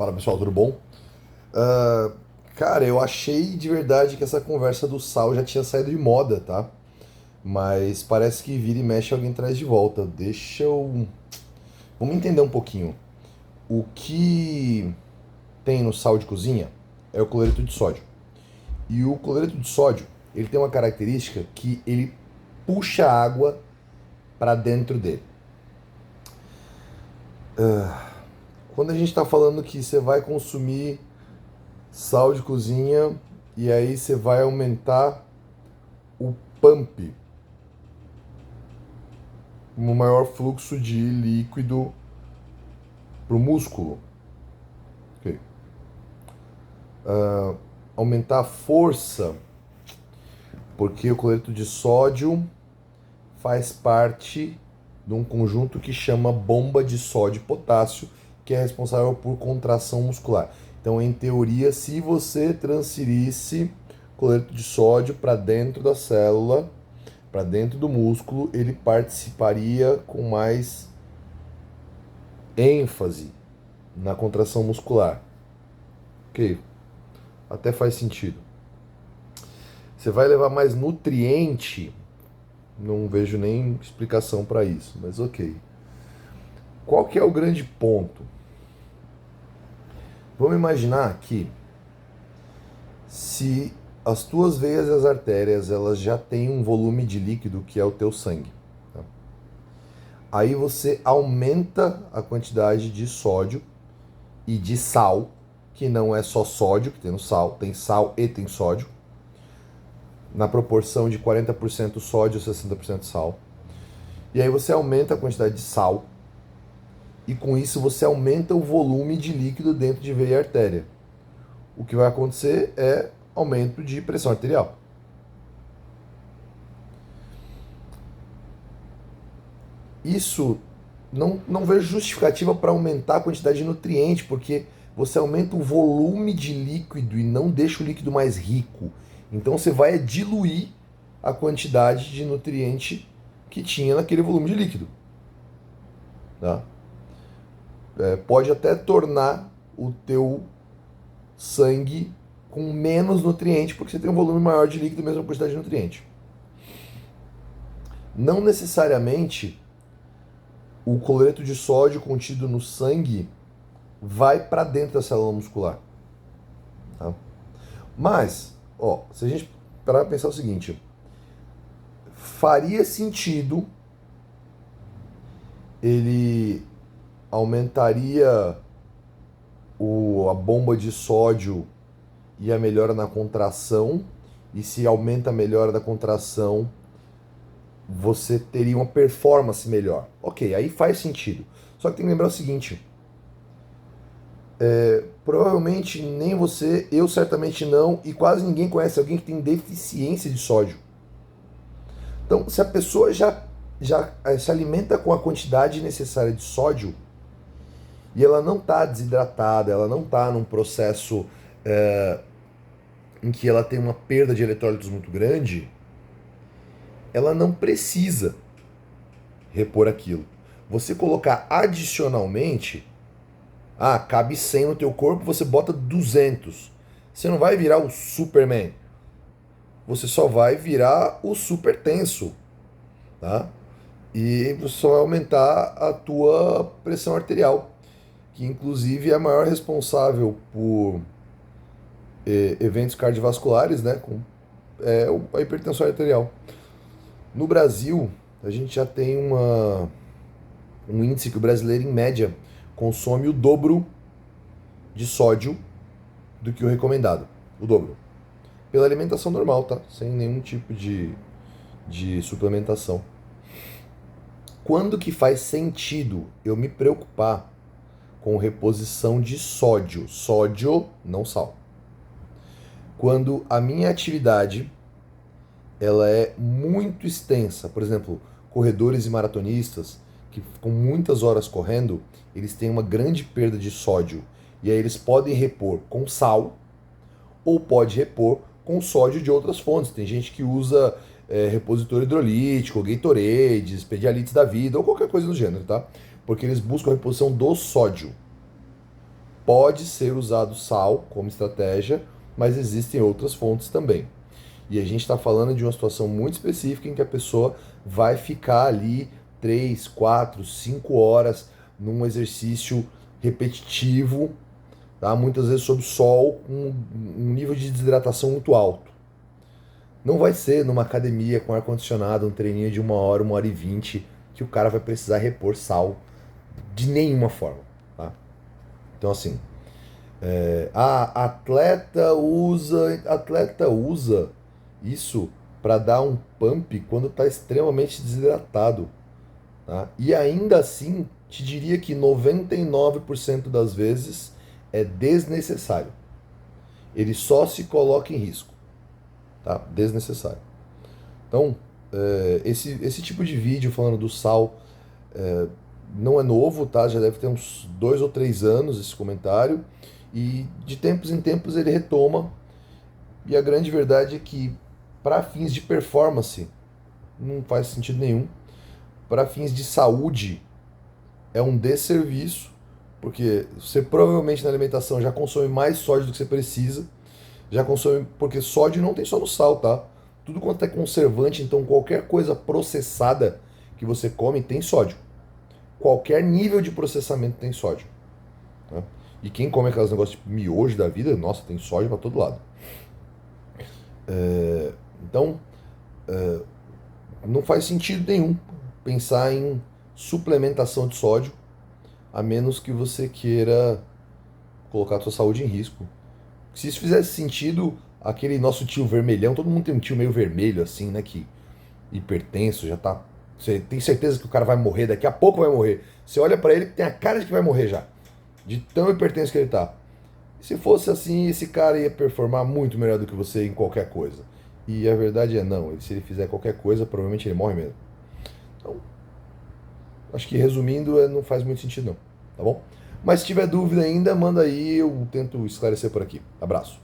Fala pessoal, tudo bom? Ah, Cara, eu achei de verdade que essa conversa do sal já tinha saído de moda, tá? Mas parece que vira e mexe alguém traz de volta. Deixa eu. Vamos entender um pouquinho. O que tem no sal de cozinha é o cloreto de sódio. E o cloreto de sódio, ele tem uma característica que ele puxa a água para dentro dele. Quando a gente está falando que você vai consumir sal de cozinha e aí você vai aumentar o pump, um maior fluxo de líquido para o músculo. Ok. Aumentar a força, porque o cloreto de sódio faz parte de um conjunto que chama bomba de sódio e potássio, que é responsável por contração muscular. Então, em teoria, se você transferisse cloreto de sódio para dentro da célula, para dentro do músculo, ele participaria com mais ênfase na contração muscular. Ok, até faz sentido. Você vai levar mais nutriente, não vejo nem explicação para isso, mas ok. Qual que é o grande ponto? Vamos imaginar que se as tuas veias e as artérias elas já têm um volume de líquido que é o teu sangue, tá? Aí você aumenta a quantidade de sódio e de sal, que não é só sódio que tem no sal, tem sal e tem sódio, na proporção de 40% sódio e 60% sal. E aí você aumenta a quantidade de sal e com isso você aumenta o volume de líquido dentro de veia e artéria. O que vai acontecer é aumento de pressão arterial. Isso não vejo justificativa para aumentar a quantidade de nutriente, porque você aumenta o volume de líquido e não deixa o líquido mais rico. Então você vai diluir a quantidade de nutriente que tinha naquele volume de líquido. Tá? Pode até tornar o teu sangue com menos nutriente, porque você tem um volume maior de líquido, mesma quantidade de nutriente. Não necessariamente o cloreto de sódio contido no sangue vai para dentro da célula muscular. Tá? Mas, ó, se a gente parar para pensar o seguinte, faria sentido ele aumentaria a bomba de sódio e a melhora na contração, e se aumenta a melhora da contração, você teria uma performance melhor. Ok, aí faz sentido. Só que tem que lembrar o seguinte: provavelmente nem você, eu certamente não, e quase ninguém conhece alguém que tem deficiência de sódio. Então, se a pessoa já se alimenta com a quantidade necessária de sódio e ela não está desidratada, ela não está num processo em que ela tem uma perda de eletrólitos muito grande, ela não precisa repor aquilo. Você colocar adicionalmente, cabe 100 no teu corpo, você bota 200. Você não vai virar o Superman. Você só vai virar o super tenso, tá? E você só vai aumentar a tua pressão arterial, que inclusive é a maior responsável por eventos cardiovasculares, né? A hipertensão arterial. No Brasil, a gente já tem um índice que o brasileiro, em média, consome o dobro de sódio do que o recomendado. O dobro. Pela alimentação normal, tá? Sem nenhum tipo de suplementação. Quando que faz sentido eu me preocupar com reposição de sódio? Sódio, não sal. Quando a minha atividade ela é muito extensa. Por exemplo, corredores e maratonistas que ficam muitas horas correndo, eles têm uma grande perda de sódio. E aí eles podem repor com sal ou pode repor com sódio de outras fontes. Tem gente que usa repositor hidrolítico, Gatorade, Pedialites da vida ou qualquer coisa do gênero, tá? Porque eles buscam a reposição do sódio. Pode ser usado sal como estratégia, mas existem outras fontes também. E a gente está falando de uma situação muito específica em que a pessoa vai ficar ali 3, 4, 5 horas num exercício repetitivo, tá? Muitas vezes sob sol, com um nível de desidratação muito alto. Não vai ser numa academia com ar-condicionado, um treininho de 1 hora e 20, que o cara vai precisar repor sal de nenhuma forma. Tá? Então, assim, atleta usa isso para dar um pump quando está extremamente desidratado. Tá? E ainda assim, te diria que 99% das vezes é desnecessário. Ele só se coloca em risco. Tá? Desnecessário. Então, esse tipo de vídeo falando do sal não é novo, tá? Já deve ter uns 2 ou 3 anos esse comentário. E de tempos em tempos ele retoma. E a grande verdade é que, para fins de performance, não faz sentido nenhum. Para fins de saúde, é um desserviço, porque você provavelmente na alimentação já consome mais sódio do que você precisa. Já consome, porque sódio não tem só no sal, tá? Tudo quanto é conservante, então qualquer coisa processada que você come tem sódio. Qualquer nível de processamento tem sódio. Tá? E quem come aqueles negócios tipo miojo da vida, nossa, tem sódio para todo lado. Então, não faz sentido nenhum pensar em suplementação de sódio, a menos que você queira colocar a sua saúde em risco. Se isso fizesse sentido, aquele nosso tio vermelhão, todo mundo tem um tio meio vermelho assim, né, que hipertenso, já tá, você tem certeza que o cara vai morrer, daqui a pouco vai morrer. Você olha pra ele, tem a cara de que vai morrer já, de tão hipertenso que ele tá. Se fosse assim, esse cara ia performar muito melhor do que você em qualquer coisa. E a verdade é não, se ele fizer qualquer coisa, provavelmente ele morre mesmo. Então, acho que resumindo, não faz muito sentido não, tá bom? Mas se tiver dúvida ainda, manda aí, eu tento esclarecer por aqui. Abraço.